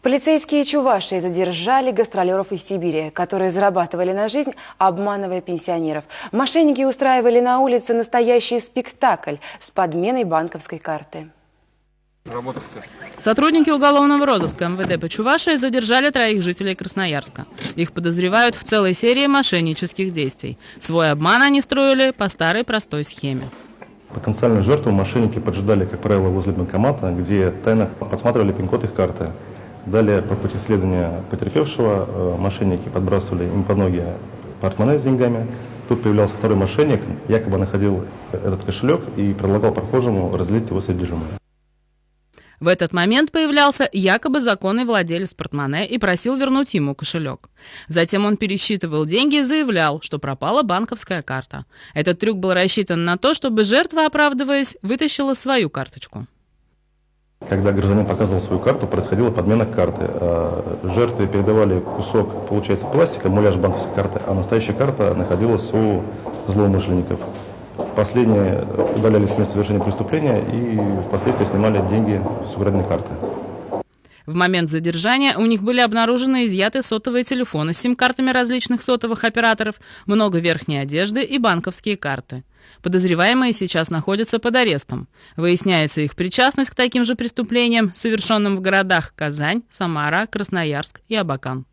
Полицейские Чувашии задержали гастролеров из Сибири, которые зарабатывали на жизнь, обманывая пенсионеров. Мошенники устраивали на улице настоящий спектакль с подменой банковской карты. Сотрудники уголовного розыска МВД по Чувашии задержали 3 жителей Красноярска. Их подозревают в целой серии мошеннических действий. Свой обман они строили по старой простой схеме. Потенциальную жертву мошенники поджидали, как правило, возле банкомата, где тайно подсматривали пин-код их карты. Далее, по пути следования потерпевшего, мошенники подбрасывали им под ноги портмоне с деньгами. Тут появлялся второй мошенник, якобы находил этот кошелек и предлагал прохожему разделить его содержимое. В этот момент появлялся якобы законный владелец портмоне и просил вернуть ему кошелек. Затем он пересчитывал деньги и заявлял, что пропала банковская карта. Этот трюк был рассчитан на то, чтобы жертва, оправдываясь, вытащила свою карточку. Когда гражданин показывал свою карту, происходила подмена карты. Жертве передавали кусок, получается, пластика, муляж банковской карты, а настоящая карта находилась у злоумышленников. Последние удалялись с места совершения преступления и впоследствии снимали деньги с украденной карты. В момент задержания у них были обнаружены и изъяты сотовые телефоны с сим-картами различных сотовых операторов, много верхней одежды и банковские карты. Подозреваемые сейчас находятся под арестом. Выясняется их причастность к таким же преступлениям, совершенным в городах Казань, Самара, Красноярск и Абакан.